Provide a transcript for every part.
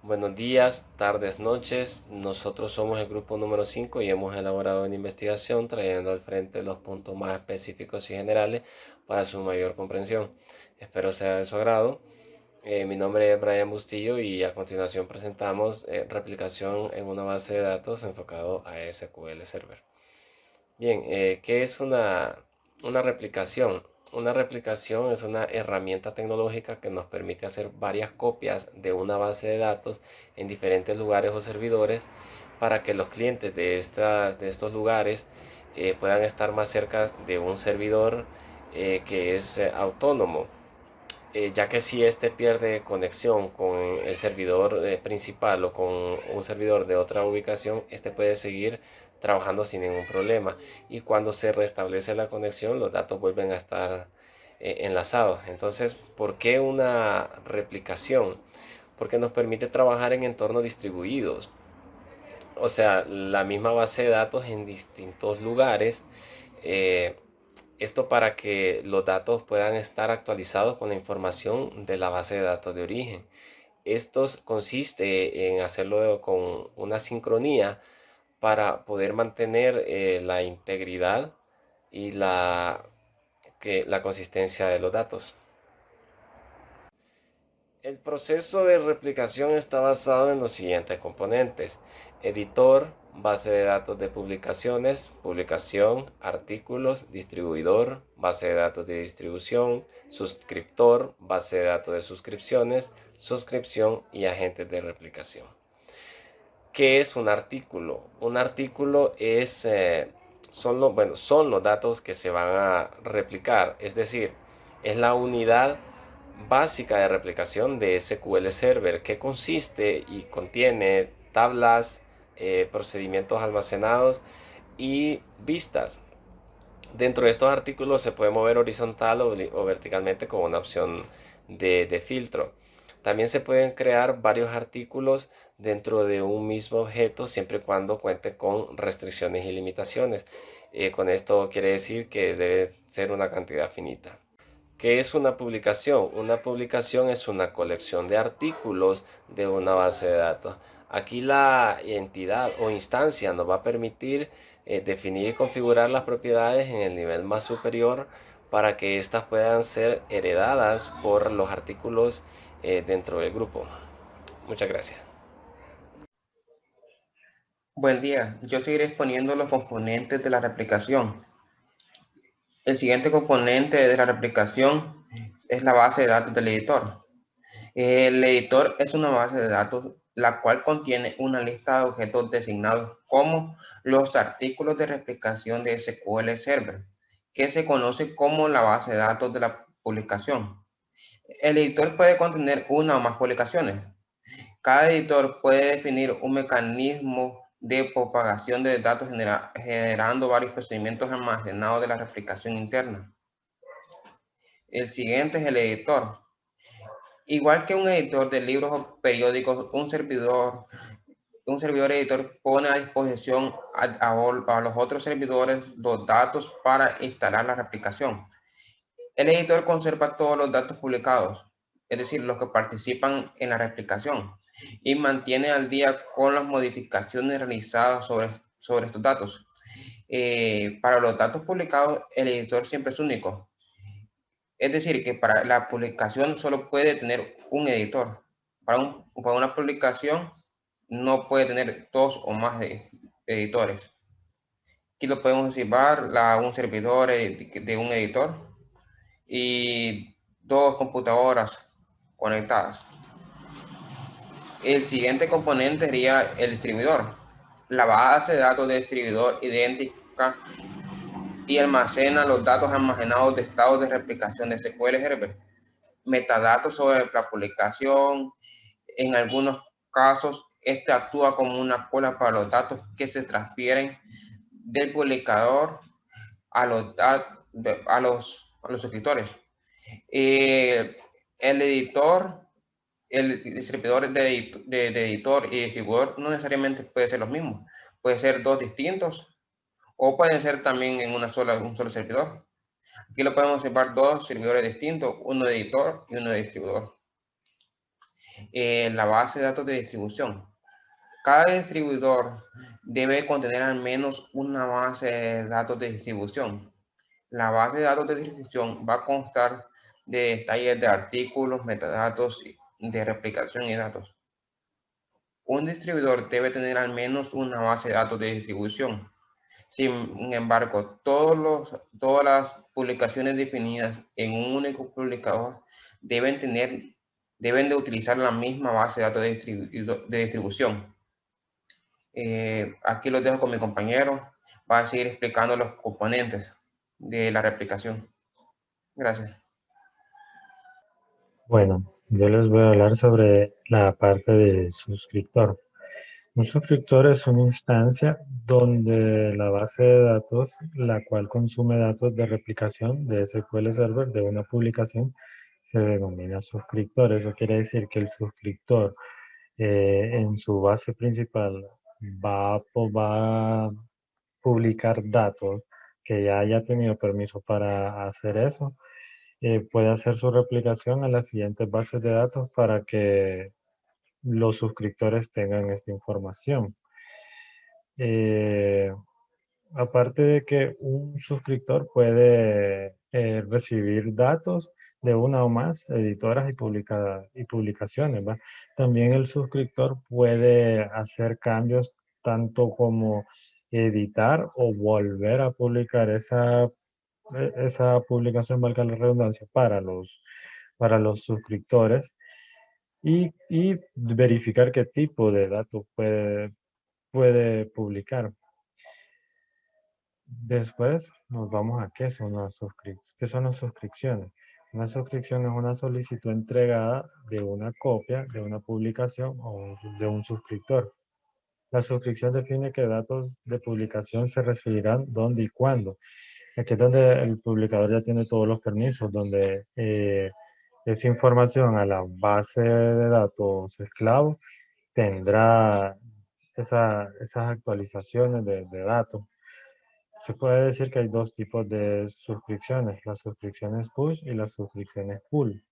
Buenos días, tardes, noches. Nosotros somos el grupo número 5 y hemos elaborado una investigación trayendo al frente los puntos más específicos y generales para su mayor comprensión. Espero sea de su agrado. Mi nombre es Brian Bustillo y a continuación presentamos replicación en una base de datos enfocado a SQL Server. Bien, ¿qué es una replicación? Una replicación es una herramienta tecnológica que nos permite hacer varias copias de una base de datos en diferentes lugares o servidores para que los clientes de estos lugares puedan estar más cerca de un servidor que es autónomo, ya que si este pierde conexión con el servidor principal o con un servidor de otra ubicación, este puede seguir trabajando sin ningún problema. Y cuando se restablece la conexión, los datos vuelven a estar enlazados. Entonces, ¿por qué una replicación? Porque nos permite trabajar en entornos distribuidos. O sea, la misma base de datos en distintos lugares. eh, Esto para que los datos puedan estar actualizados con la información de la base de datos de origen. Esto consiste en hacerlo con una sincronía para poder mantener la integridad y la consistencia de los datos. El proceso de replicación está basado en los siguientes componentes: editor, base de datos de publicaciones, publicación, artículos, distribuidor, base de datos de distribución, suscriptor, base de datos de suscripciones, suscripción y agentes de replicación. ¿Qué es un artículo? Un artículo son los datos que se van a replicar, es decir, es la unidad básica de replicación de SQL Server, que consiste y contiene tablas, procedimientos almacenados y vistas. Dentro de estos artículos se puede mover horizontal o verticalmente con una opción de filtro. También se pueden crear varios artículos dentro de un mismo objeto siempre y cuando cuente con restricciones y limitaciones. Con esto quiere decir que debe ser una cantidad finita. ¿Qué es una publicación? Una publicación es una colección de artículos de una base de datos. Aquí la entidad o instancia nos va a permitir definir y configurar las propiedades en el nivel más superior para que éstas puedan ser heredadas por los artículos dentro del grupo. Muchas gracias. Buen día, yo seguiré exponiendo los componentes de la replicación. El siguiente componente de la replicación es la base de datos del editor. El editor es una base de datos la cual contiene una lista de objetos designados como los artículos de replicación de SQL Server, que se conoce como la base de datos de la publicación. El editor puede contener una o más publicaciones. Cada editor puede definir un mecanismo de propagación de datos generando varios procedimientos almacenados de la replicación interna. El siguiente es el editor. Igual que un editor de libros o periódicos, un servidor editor pone a disposición a los otros servidores los datos para instalar la replicación. El editor conserva todos los datos publicados, es decir, los que participan en la replicación, y mantiene al día con las modificaciones realizadas sobre estos datos. Para los datos publicados, el editor siempre es único. Es decir, que para la publicación solo puede tener un editor. Para una publicación no puede tener dos o más editores. Aquí lo podemos observar un servidor de un editor y dos computadoras conectadas. El siguiente componente sería el distribuidor. La base de datos del distribuidor idéntica y almacena los datos almacenados de estados de replicación de SQL Server, metadatos sobre la publicación. En algunos casos, este actúa como una cola para los datos que se transfieren del publicador a los escritores. El editor, el servidor de editor y distribuidor no necesariamente puede ser los mismos. Puede ser dos distintos o pueden ser también en un solo servidor. Aquí lo podemos observar dos servidores distintos, uno de editor y uno de distribuidor. La base de datos de distribución. Cada distribuidor debe contener al menos una base de datos de distribución. La base de datos de distribución va a constar de detalles de artículos, metadatos, de replicación y datos. Un distribuidor debe tener al menos una base de datos de distribución. Sin embargo, todas las publicaciones definidas en un único publicador deben de utilizar la misma base de datos de distribución. Aquí los dejo con mi compañero. Va a seguir explicando los componentes de la replicación. Gracias. Bueno, yo les voy a hablar sobre la parte de suscriptor. Un suscriptor es una instancia donde la base de datos, la cual consume datos de replicación de SQL Server de una publicación, se denomina suscriptor. Eso quiere decir que el suscriptor en su base principal va a publicar datos que ya haya tenido permiso para hacer eso. Puede hacer su replicación a las siguientes bases de datos para que los suscriptores tengan esta información. Eh, Aparte de que un suscriptor puede recibir datos de una o más editoras y publicaciones, ¿va? También el suscriptor puede hacer cambios tanto como editar o volver a publicar esa publicación, valga la redundancia, para los suscriptores y verificar qué tipo de datos puede publicar. Después nos vamos a qué son las suscripciones. Una suscripción es una solicitud entregada de una copia de una publicación de un suscriptor. La suscripción define qué datos de publicación se recibirán, dónde y cuándo. Aquí es donde el publicador ya tiene todos los permisos, donde esa información a la base de datos esclavo tendrá esas actualizaciones de datos. Se puede decir que hay dos tipos de suscripciones, las suscripciones push y las suscripciones pull.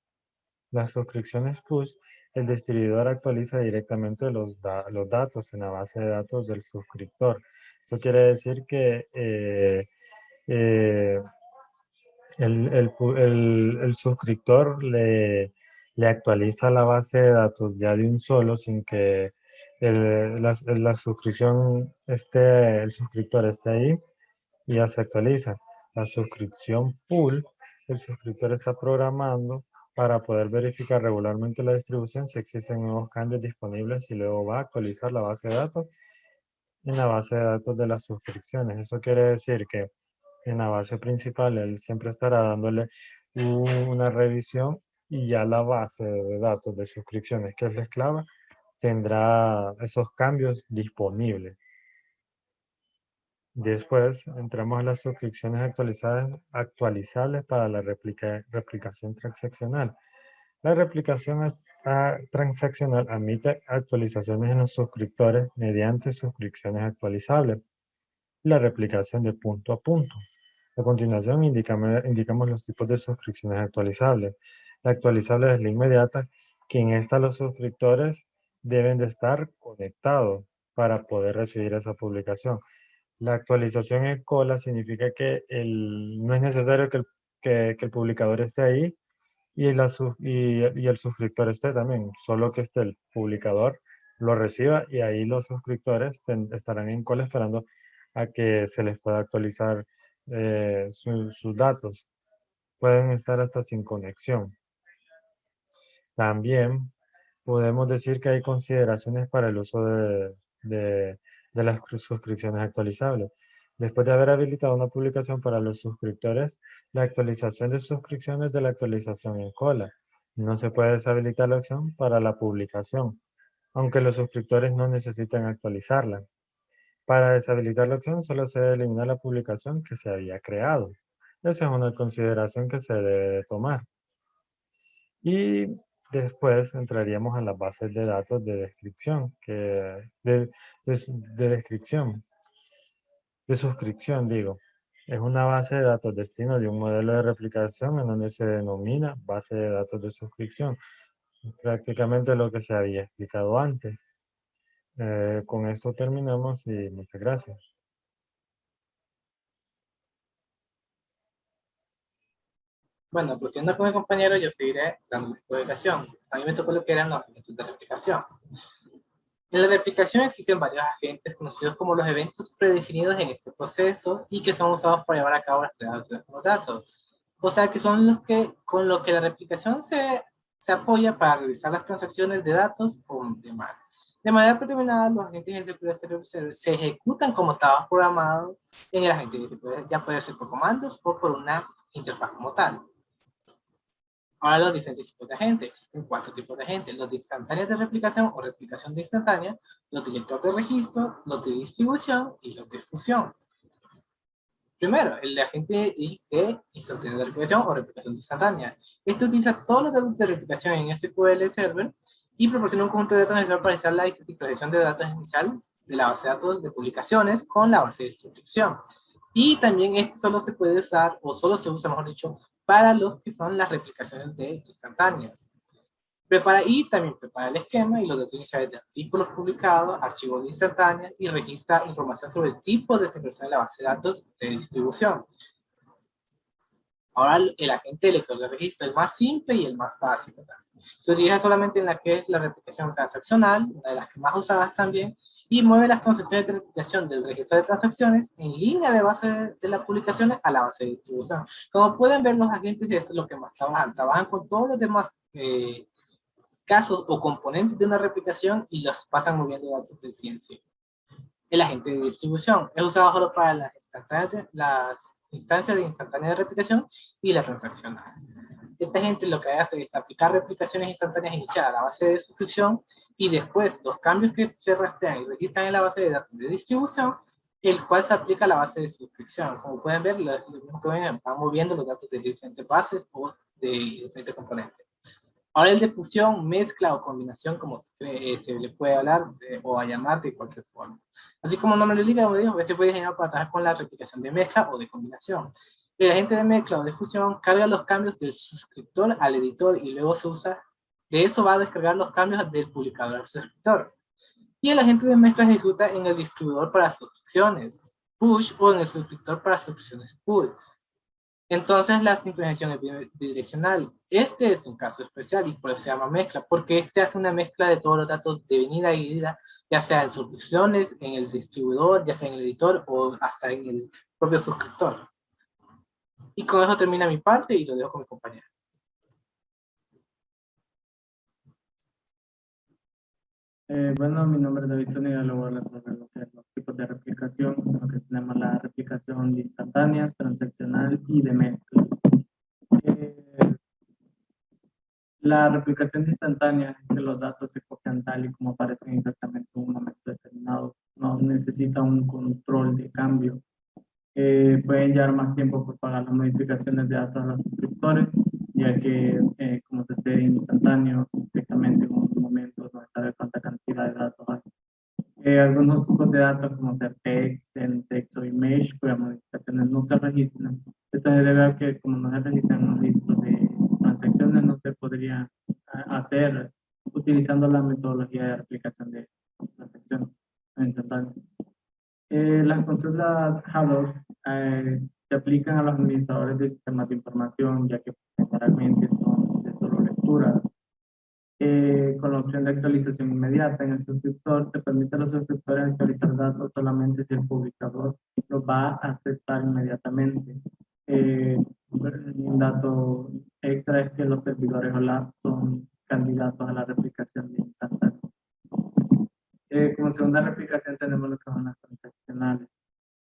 Las suscripciones push, el distribuidor actualiza directamente los datos en la base de datos del suscriptor. Eso quiere decir que eh, el suscriptor le actualiza la base de datos ya de un solo sin que la suscripción el suscriptor esté ahí y ya se actualiza. La suscripción pool, el suscriptor está programando para poder verificar regularmente la distribución si existen nuevos cambios disponibles y luego va a actualizar la base de datos en la base de datos de las suscripciones. Eso quiere decir que en la base principal él siempre estará dándole una revisión y ya la base de datos de suscripciones, que es la esclava, tendrá esos cambios disponibles. Después entramos a las suscripciones actualizables para la replicación transaccional. La replicación transaccional admite actualizaciones en los suscriptores mediante suscripciones actualizables. La replicación de punto a punto. A continuación indicamos los tipos de suscripciones actualizables. La actualizable es la inmediata, que en esta los suscriptores deben de estar conectados para poder recibir esa publicación. La actualización en cola significa que no es necesario que el publicador esté ahí y el suscriptor esté también, solo que esté el publicador, lo reciba y ahí los suscriptores estarán en cola esperando a que se les pueda actualizar sus datos. Pueden estar hasta sin conexión. También podemos decir que hay consideraciones para el uso de las suscripciones actualizables. Después de haber habilitado una publicación para los suscriptores, la actualización de suscripciones de la actualización en cola. No se puede deshabilitar la opción para la publicación, aunque los suscriptores no necesitan actualizarla. Para deshabilitar la opción solo se debe eliminar la publicación que se había creado. Esa es una consideración que se debe de tomar. Y después entraríamos a las bases de datos de descripción, de descripción, de suscripción, digo. Es una base de datos destino de un modelo de replicación en donde se denomina base de datos de suscripción. prácticamente lo que se había explicado antes. Con esto terminamos y muchas gracias. Bueno, prosiguiendo con mi compañero, yo seguiré dando mi explicación. A mí me tocó lo que eran los agentes de replicación. En la replicación existen varios agentes conocidos como los eventos predefinidos en este proceso y que son usados para llevar a cabo las tareas de los datos. O sea que son los que, con lo que la replicación se apoya para realizar las transacciones de datos o demás. De manera predeterminada, los agentes de seguridad se ejecutan como estaba programado en el agente de seguridad, ya puede ser por comandos o por una interfaz como tal. Ahora los diferentes tipos de agentes. Existen 4 tipos de agentes. Los de instantáneas de replicación o replicación de instantánea, los de lector de registro, los de distribución y los de fusión. Primero, el agente de instantánea de replicación o replicación de instantánea. Este utiliza todos los datos de replicación en SQL Server y proporciona un conjunto de datos necesario para realizar la sincronización de datos inicial de la base de datos de publicaciones con la base de suscripción. Y también este solo se puede usar, o solo se usa, mejor dicho, para los que son las replicaciones de instantáneas. También prepara el esquema y los datos iniciales de artículos publicados, archivos de instantáneas y registra información sobre el tipo de sincronización de la base de datos de distribución. Ahora el agente de lector de registro, el más simple y el más básico. Se utiliza solamente en la que es la replicación transaccional, una de las que más usadas también, y mueve las transacciones de replicación del registro de transacciones en línea de base de las publicaciones a la base de distribución. Como pueden ver, los agentes es lo que más trabajan. Trabajan con todos los demás casos o componentes de una replicación y los pasan moviendo datos de ciencia. El agente de distribución es usado solo para las instancias de instantánea de replicación y la transaccional. Este agente lo que hace es aplicar replicaciones instantáneas iniciales a la base de suscripción y después los cambios que se rastrean y registran en la base de datos de distribución, el cual se aplica a la base de suscripción. Como pueden ver, van moviendo los datos de diferentes bases o de diferentes componentes. Ahora el de fusión, mezcla o combinación, como se le puede hablar o a llamar de cualquier forma. Así como el nombre le indica, este puede diseñado para trabajar con la replicación de mezcla o de combinación. El agente de mezcla o de fusión carga los cambios del suscriptor al editor y luego se usa, de eso va a descargar los cambios del publicador al suscriptor. Y el agente de mezcla ejecuta en el distribuidor para suscripciones, push, o en el suscriptor para suscripciones pull. Entonces la sincronización es bidireccional. Este es un caso especial y por eso se llama mezcla, porque este hace una mezcla de todos los datos de venida y ida, ya sea en suscripciones, en el distribuidor, ya sea en el editor o hasta en el propio suscriptor. Y con eso termina mi parte y lo dejo con mi compañero. Bueno, mi nombre es David Zúñiga, luego voy a hablar sobre los tipos de replicación, lo que tenemos la replicación de instantánea, transaccional y de mezcla. La replicación de instantánea es que los datos se copian tal y como aparecen exactamente en un momento determinado, no necesita un control de cambio. Pueden llevar más tiempo por pagar las modificaciones de datos a los suscriptores, ya que como se hace instantáneo, exactamente en un momento no se sabe cuánta cantidad de datos hay. Algunos tipos de datos como ser text, en texto, image, cuyas modificaciones no se registran. Esto se debe a que como no se registran un registro de transacciones, no se podría hacer utilizando la metodología de replicación de transacciones instantáneas. Las consultas Hadoop se aplican a los administradores de sistemas de información, ya que generalmente son de solo lectura. Con la opción de actualización inmediata en el suscriptor, se permite a los suscriptores actualizar datos solamente si el publicador los va a aceptar inmediatamente. Un dato extra es que los servidores OLAP son candidatos a la replicación de instantáneo. Como segunda replicación tenemos lo que son las transaccionales,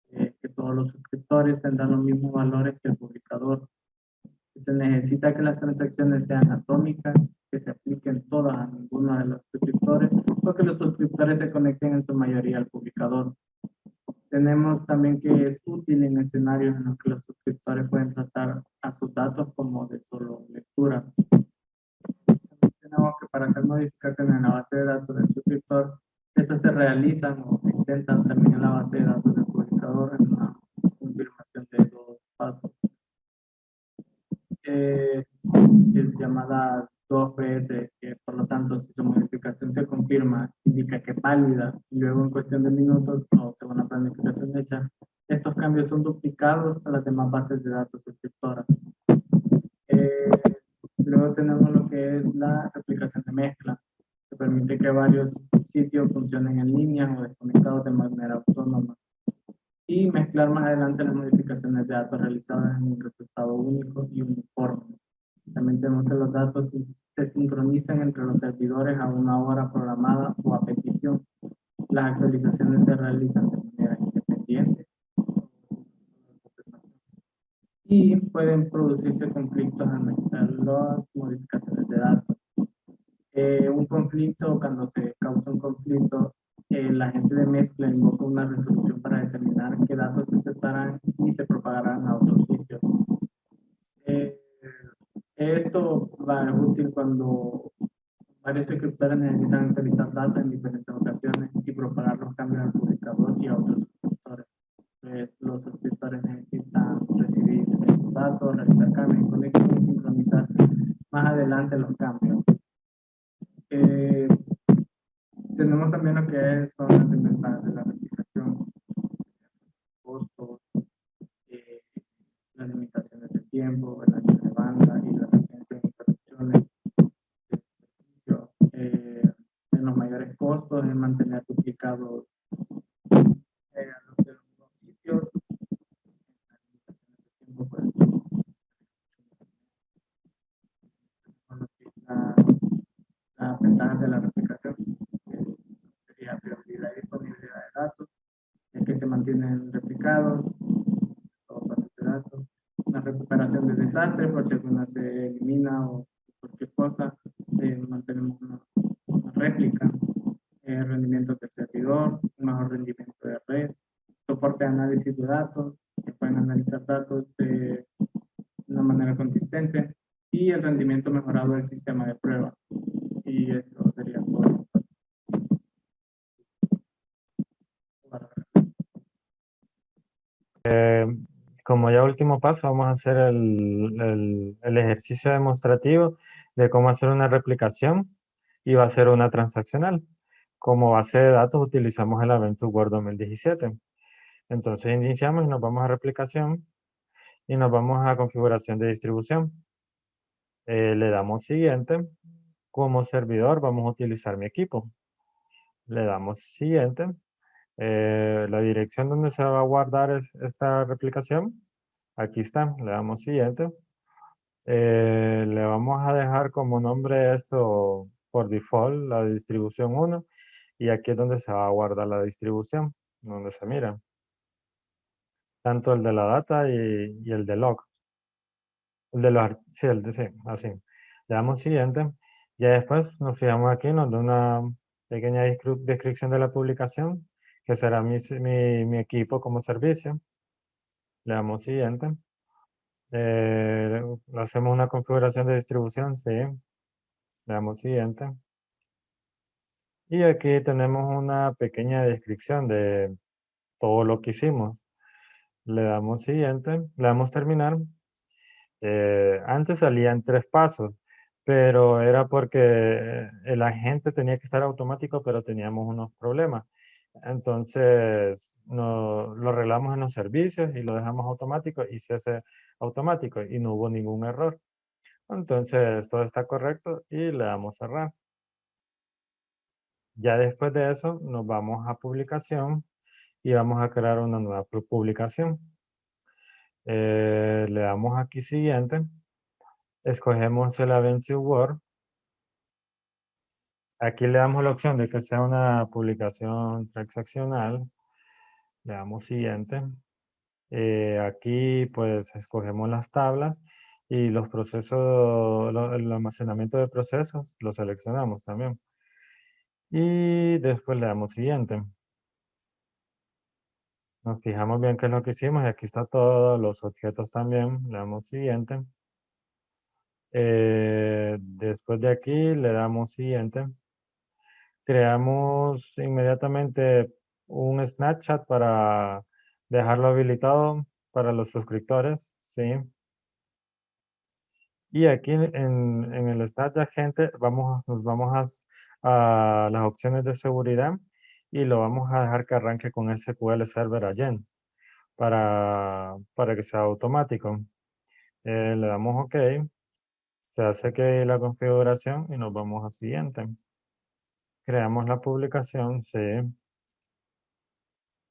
que todos los suscriptores tendrán los mismos valores que el publicador. Se necesita que las transacciones sean atómicas, que se apliquen todas a ninguno de los suscriptores, o que los suscriptores se conecten en su mayoría al publicador. Tenemos también que es útil en escenarios en los que los suscriptores pueden tratar a sus datos como de solo lectura. Tenemos que para hacer modificaciones en la base de datos del suscriptor, estas se realizan o se intentan también en la base de datos del publicador en una confirmación de 2 pasos. Que es llamada dos veces, que por lo tanto si su modificación se confirma, indica que es válida, y luego en cuestión de minutos, o según la planificación hecha, estos cambios son duplicados a las demás bases de datos suscriptoras. Luego tenemos lo que es la replicación de mezcla, que permite que varios sitios funcionen en línea o desconectados de manera autónoma, y mezclar más adelante las modificaciones de datos realizadas en un resultado único y uniforme. También tenemos que los datos se sincronizan entre los servidores a una hora programada o a petición. Las actualizaciones se realizan de manera independiente y pueden producirse conflictos al mezclar las modificaciones de datos. Un conflicto, cuando se causa un conflicto, la gente de mezcla invoca una resolución para determinar qué datos se aceptarán y se propagarán a otros sitios. Esto va a ser útil cuando varios suscriptores necesitan actualizar datos en diferentes ocasiones y propagar los cambios al publicador y a otros suscriptores. Los suscriptores necesitan recibir estos datos, realizar cambios en conexión y sincronizar más adelante los cambios. Tenemos también lo que son las desventajas de la replicación, costos, las limitaciones de tiempo, el ancho de banda y la latencia de interrupciones. En los mayores costos es mantener duplicados los sitios. Las ventajas de la replicación sería prioridad y disponibilidad de datos, ya que se mantienen replicados todas bases de datos, la recuperación de desastre por si alguna se elimina o cualquier cosa, mantenemos una réplica, rendimiento del servidor, un mejor rendimiento de red, soporte de análisis de datos, que pueden analizar datos de una manera consistente, y el rendimiento mejorado del sistema de prueba. Y eso sería todo. Como ya último paso, vamos a hacer el ejercicio demostrativo de cómo hacer una replicación y va a ser una transaccional. Como base de datos utilizamos el Adventure Word 2017. Entonces iniciamos y nos vamos a replicación y nos vamos a configuración de distribución. Le damos siguiente. Como servidor vamos a utilizar mi equipo. Le damos siguiente. La dirección donde se va a guardar esta replicación. Aquí está, le damos siguiente. Le vamos a dejar como nombre esto por default, la distribución 1. Y aquí es donde se va a guardar la distribución, donde se mira. Tanto el de la data y el de log. El de los, sí, sí, así. Le damos siguiente. Ya después nos fijamos aquí, nos da una pequeña descripción de la publicación, que será mi equipo como servicio. Le damos siguiente. Hacemos una configuración de distribución, sí. Le damos siguiente. Y aquí tenemos una pequeña descripción de todo lo que hicimos. Le damos siguiente, le damos terminar. Antes salían 3 pasos, pero era porque el agente tenía que estar automático, pero teníamos unos problemas. Entonces lo arreglamos en los servicios y lo dejamos automático y se hace automático y no hubo ningún error. Entonces todo está correcto y le damos cerrar. Ya después de eso nos vamos a publicación y vamos a crear una nueva publicación. Le damos aquí siguiente. Escogemos el Adventure Word. Aquí le damos la opción de que sea una publicación transaccional. Le damos siguiente. Aquí pues escogemos las tablas y los procesos, el almacenamiento de procesos, lo seleccionamos también. Y después le damos siguiente. Nos fijamos bien qué es lo que hicimos y aquí está todo, los objetos también. Le damos siguiente. Después de aquí le damos siguiente. Creamos inmediatamente un Snapchat para dejarlo habilitado para los suscriptores, ¿sí? Y aquí en el Stat de agente nos vamos a las opciones de seguridad y lo vamos a dejar que arranque con SQL Server Agent para que sea automático. Le damos OK, se hace que la configuración y nos vamos a siguiente. Creamos la publicación, sí.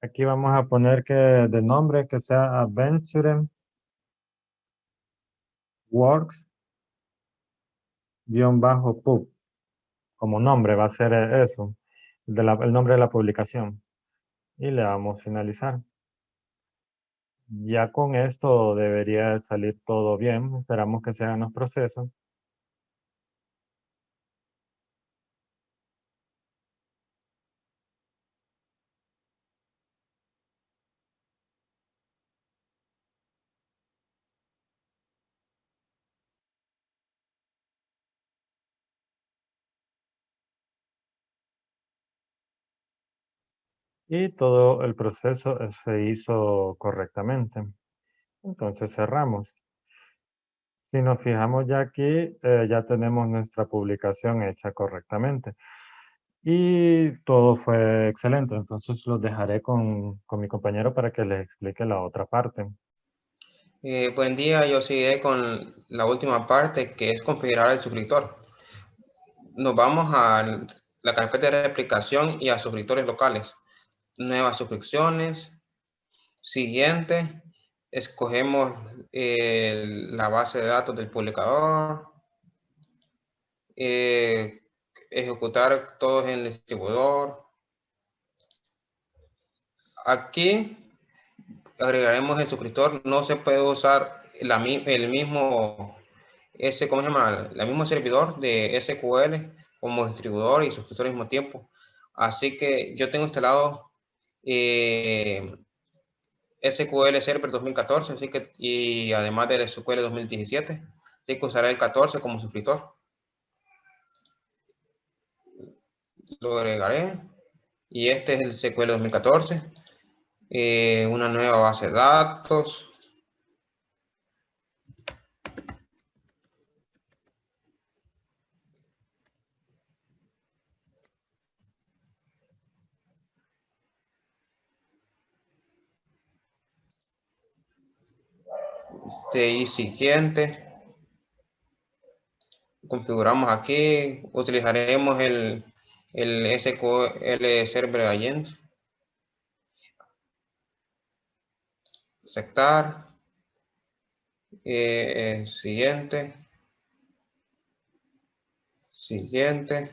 Aquí vamos a poner que de nombre que sea Adventure Works _pub. Como nombre va a ser eso, el nombre de la publicación. Y le damos finalizar. Ya con esto debería de salir todo bien. Esperamos que se hagan los procesos. Y todo el proceso se hizo correctamente. Entonces cerramos. Si nos fijamos ya aquí, ya tenemos nuestra publicación hecha correctamente. Y todo fue excelente. Entonces los dejaré con mi compañero para que les explique la otra parte. Buen día, yo seguiré con la última parte, que es configurar el suscriptor. Nos vamos a la carpeta de replicación y a suscriptores locales. Nuevas suscripciones. Siguiente, escogemos la base de datos del publicador. Ejecutar todos en el distribuidor. Aquí agregaremos el suscriptor. No se puede usar el mismo, ¿cómo se llama? El mismo servidor de SQL como distribuidor y suscriptor al mismo tiempo. Así que yo tengo instalado SQL Server 2014, así que, y además del SQL 2017, así que usaré el 14 como suscriptor. Lo agregaré. Y este es el SQL 2014. Una nueva base de datos. Y siguiente. Configuramos aquí. Utilizaremos el SQL Server Agent. Aceptar. Siguiente. Siguiente.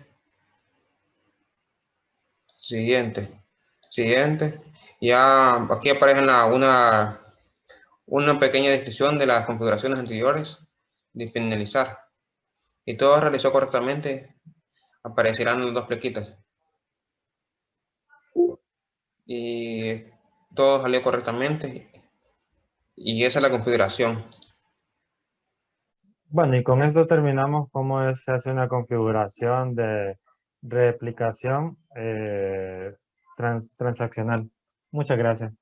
Siguiente. Ya aquí aparece una pequeña descripción de las configuraciones anteriores de finalizar. Y todo realizó correctamente, aparecerán las dos flequitas. Y todo salió correctamente. Y esa es la configuración. Bueno, y con esto terminamos cómo se hace una configuración de replicación transaccional. Muchas gracias.